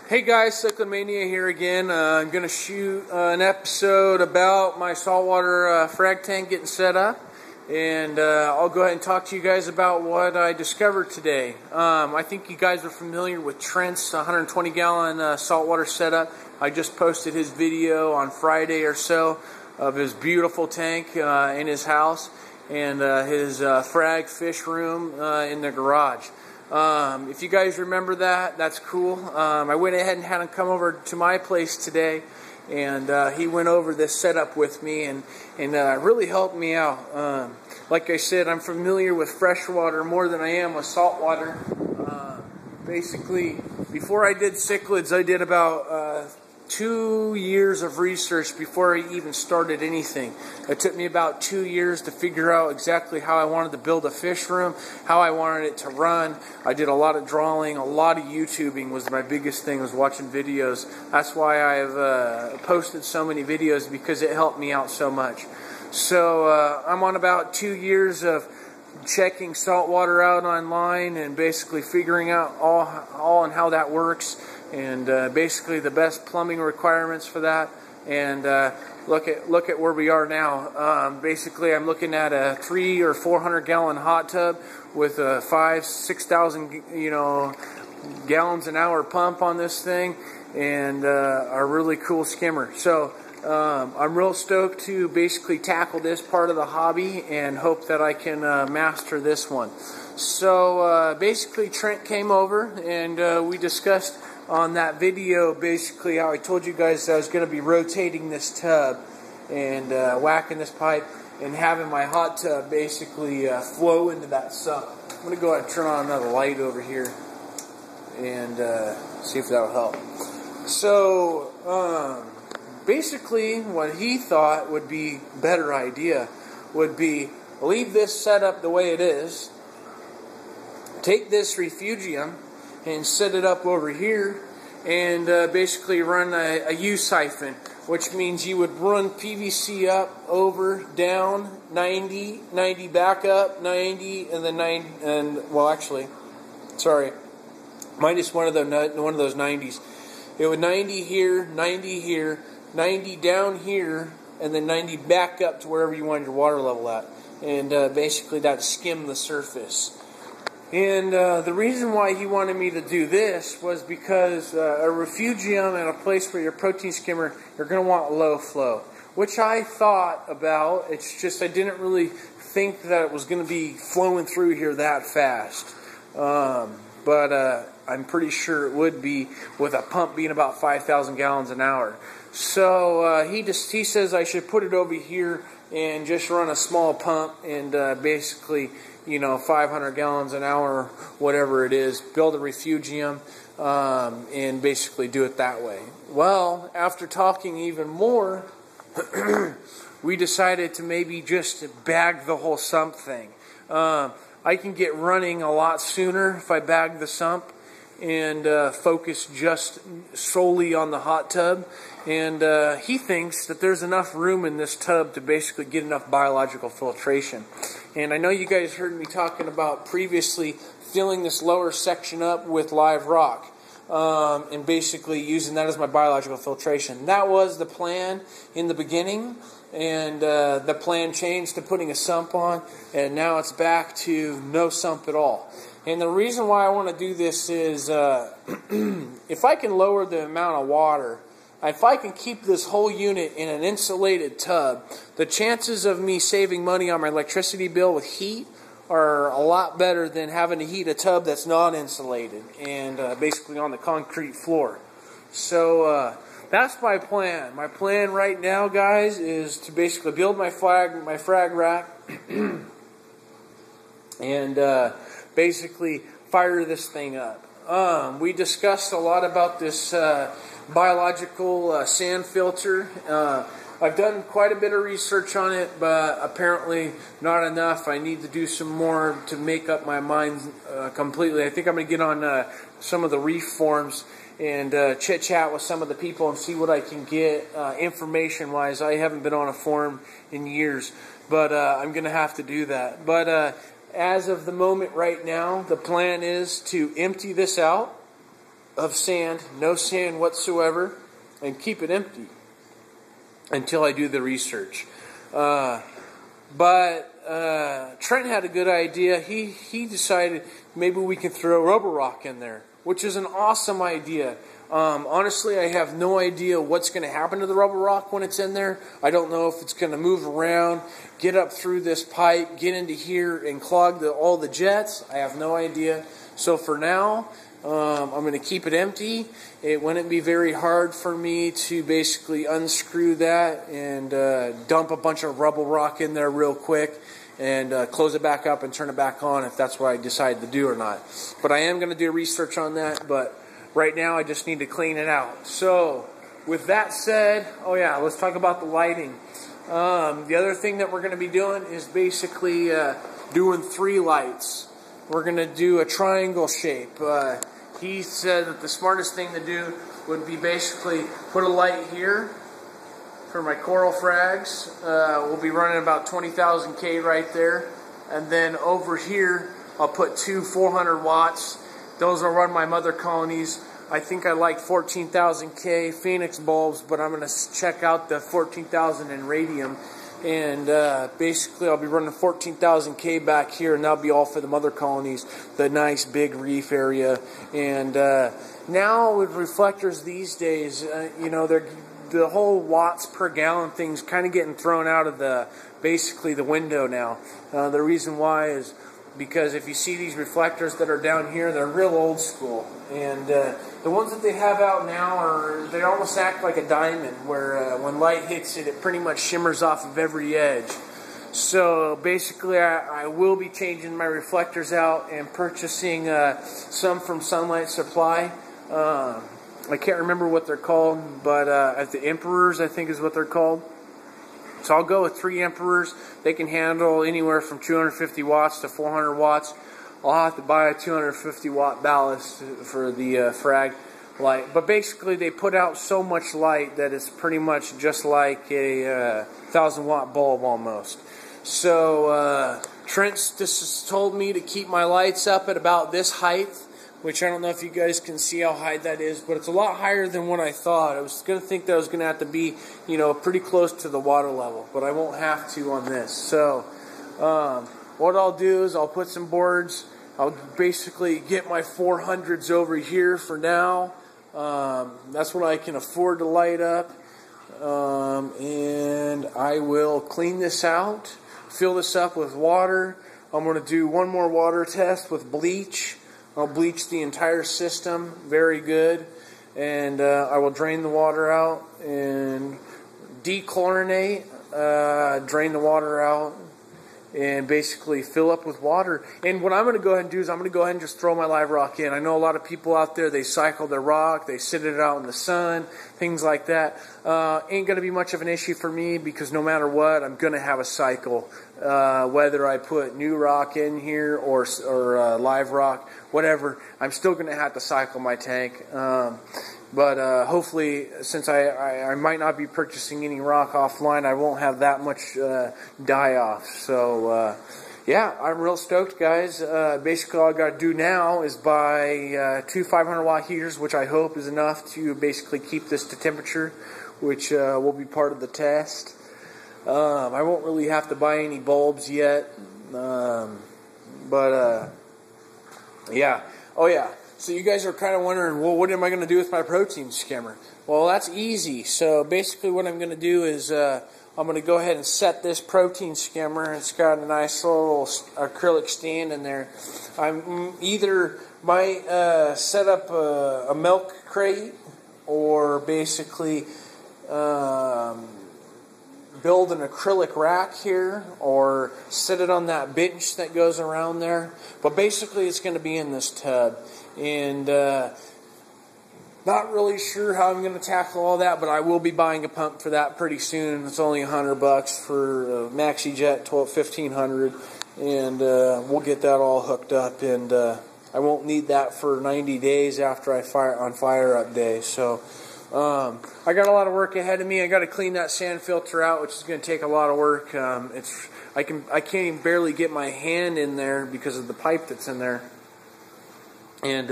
Hey guys, Cyclamania here again. I'm going to shoot an episode about my saltwater frag tank getting set up, and I'll go ahead and talk to you guys about what I discovered today. I think you guys are familiar with Trent's 120-gallon saltwater setup. I just posted his video on Friday or so of his beautiful tank in his house and his frag fish room in the garage. If you guys remember that, that's cool. I went ahead and had him come over to my place today, and he went over this setup with me and really helped me out. Like I said, I'm familiar with freshwater more than I am with saltwater. Basically, before I did cichlids, I did about 2 years of research before I even started anything. It took me about 2 years to figure out exactly how I wanted to build a fish room, how I wanted it to run. I did a lot of drawing, a lot of YouTubing was my biggest thing, was watching videos. That's why I've posted so many videos, because it helped me out so much. So I'm on about 2 years of checking saltwater out online and basically figuring out all on how that works, and basically the best plumbing requirements for that. And look at where we are now. Basically, I'm looking at a 300 or 400 gallon hot tub with a 5,000-6,000 gallons an hour pump on this thing, and a really cool skimmer. So I'm real stoked to basically tackle this part of the hobby and hope that I can master this one. So basically, Trent came over and we discussed on that video basically how I told you guys I was going to be rotating this tub and whacking this pipe and having my hot tub basically flow into that sump. I'm going to go ahead and turn on another light over here and see if that'll help. So basically what he thought would be a better idea would be leave this setup the way it is, take this Refugium and set it up over here, and basically run a U-siphon, which means you would run PVC up, over, down, 90, 90 back up, 90, and then 90, and well, actually, sorry, minus one of those 90s. It would 90 here, 90 down here, and then 90 back up to wherever you want your water level at, and basically that skim the surface. And the reason why he wanted me to do this was because a refugium and a place for your protein skimmer, you're going to want low flow, which I thought about. It's just I didn't really think that it was going to be flowing through here that fast. But I'm pretty sure it would be, with a pump being about 5,000 gallons an hour. So he says I should put it over here and just run a small pump and basically, 500 gallons an hour, whatever it is, build a refugium, and basically do it that way. Well, after talking even more, we decided to maybe just bag the whole sump thing. I can get running a lot sooner if I bag the sump and focus just solely on the hot tub. And he thinks that there's enough room in this tub to basically get enough biological filtration. And I know you guys heard me talking about previously filling this lower section up with live rock and basically using that as my biological filtration. That was the plan in the beginning, and the plan changed to putting a sump on, and now it's back to no sump at all. And the reason why I want to do this is if I can lower the amount of water, if I can keep this whole unit in an insulated tub, the chances of me saving money on my electricity bill with heat are a lot better than having to heat a tub that's not insulated and basically on the concrete floor. So that's my plan. My plan right now, guys, is to basically build my frag rack and basically fire this thing up. We discussed a lot about this biological sand filter. I've done quite a bit of research on it, but apparently not enough. I need to do some more to make up my mind completely. I think I'm going to get on some of the Reef forums and chit-chat with some of the people and see what I can get information-wise. I haven't been on a forum in years, but I'm going to have to do that. But as of the moment right now, the plan is to empty this out of sand, no sand whatsoever, and keep it empty until I do the research. But Trent had a good idea. He decided maybe we can throw rubber rock in there, which is an awesome idea. Honestly, I have no idea what's going to happen to the rubber rock when it's in there. I don't know if it's going to move around, get up through this pipe, get into here, and clog all the jets. I have no idea. So for now, I'm going to keep it empty. It wouldn't be very hard for me to basically unscrew that and dump a bunch of rubber rock in there real quick and close it back up and turn it back on if that's what I decide to do or not. But I am going to do research on that, but right now I just need to clean it out. So with that said, let's talk about the lighting. The other thing that we're going to be doing is basically doing 3 lights. We're going to do a triangle shape. He said that the smartest thing to do would be basically put a light here for my coral frags. We'll be running about 20,000 K right there. And then over here, I'll put 2 400 watts. Those will run my mother colonies. I think I like 14,000 K Phoenix bulbs, but I'm going to check out the 14,000 in radium. And basically I'll be running 14,000 K back here, and that'll be all for the mother colonies, the nice big reef area. And now with reflectors these days, the whole watts per gallon thing's kind of getting thrown out of basically the window now. The reason why is because if you see these reflectors that are down here, they're real old school. And the ones that they have out now, they almost act like a diamond, where when light hits it, it pretty much shimmers off of every edge. So basically, I will be changing my reflectors out and purchasing some from Sunlight Supply. I can't remember what they're called, but at the Emperors, I think is what they're called. So I'll go with 3 Emperors. They can handle anywhere from 250 watts to 400 watts. I'll have to buy a 250 watt ballast for the frag light. But basically they put out so much light that it's pretty much just like a 1,000 watt bulb almost. So Trent just told me to keep my lights up at about this height, which I don't know if you guys can see how high that is, but it's a lot higher than what I thought. I was going to think that I was going to have to be, pretty close to the water level, but I won't have to on this. So what I'll do is I'll put some boards. I'll basically get my 400s over here for now. That's what I can afford to light up. And I will clean this out, fill this up with water. I'm going to do one more water test with bleach. I'll bleach the entire system very good, and I will drain the water out and dechlorinate, drain the water out, and basically fill up with water. And what I'm going to go ahead and do is I'm going to go ahead and just throw my live rock in. I know a lot of people out there, they cycle their rock, they sit it out in the sun, things like that. Ain't going to be much of an issue for me because no matter what, I'm going to have a cycle. Whether I put new rock in here or live rock, whatever, I'm still going to have to cycle my tank. But hopefully, since I might not be purchasing any rock offline, I won't have that much die-off. So, I'm real stoked, guys. Basically, all I got to do now is buy 2 500-watt heaters, which I hope is enough to basically keep this to temperature, which will be part of the test. I won't really have to buy any bulbs yet. So you guys are kind of wondering, well, what am I going to do with my protein skimmer? Well, that's easy. So basically what I'm going to do is I'm going to go ahead and set this protein skimmer. It's got a nice little acrylic stand in there. I'm either might set up a milk crate or basically build an acrylic rack here or sit it on that bench that goes around there. But basically it's going to be in this tub. And not really sure how I'm going to tackle all that, but I will be buying a pump for that pretty soon. It's only $100 for MaxiJet 1500, and we'll get that all hooked up. And I won't need that for 90 days after I fire up day. So I got a lot of work ahead of me. I got to clean that sand filter out, which is going to take a lot of work. I can't even barely get my hand in there because of the pipe that's in there. And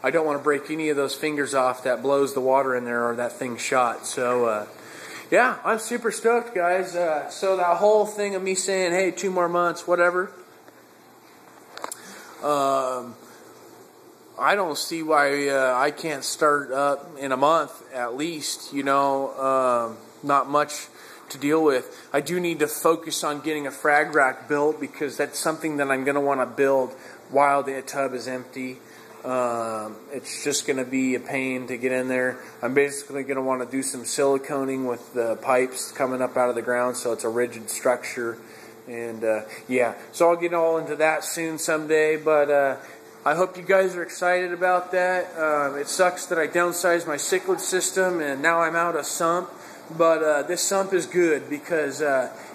I don't want to break any of those fingers off that blows the water in there or that thing shot. So, yeah, I'm super stoked, guys. So that whole thing of me saying, hey, 2 more months, whatever, I don't see why I can't start up in a month at least, you know, not much to deal with. I do need to focus on getting a frag rack built because that's something that I'm going to want to build while the tub is empty. It's just going to be a pain to get in there. I'm basically going to want to do some siliconing with the pipes coming up out of the ground so it's a rigid structure. And yeah, so I'll get all into that soon someday, but I hope you guys are excited about that. It sucks that I downsized my cichlid system and now I'm out of sump, but this sump is good because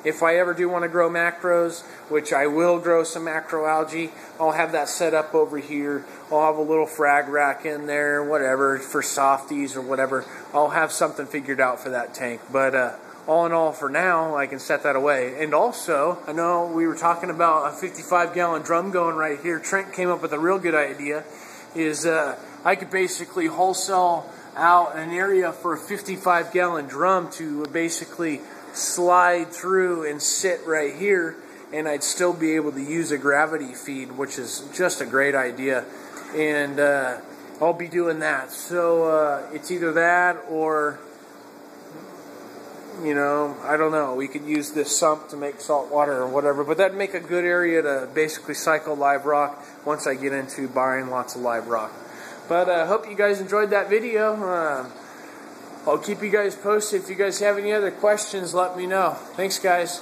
if I ever do want to grow macros, which I will grow some macroalgae, I'll have that set up over here. I'll have a little frag rack in there, whatever, for softies or whatever. I'll have something figured out for that tank, but all in all, for now, I can set that away. And also, I know we were talking about a 55-gallon drum going right here. Trent came up with a real good idea, is I could basically wholesale out an area for a 55-gallon drum to basically slide through and sit right here, and I'd still be able to use a gravity feed, which is just a great idea. And I'll be doing that. So it's either that or, you know, I don't know. We could use this sump to make salt water or whatever, but that'd make a good area to basically cycle live rock once I get into buying lots of live rock. But I hope you guys enjoyed that video. I'll keep you guys posted. If you guys have any other questions, let me know. Thanks, guys.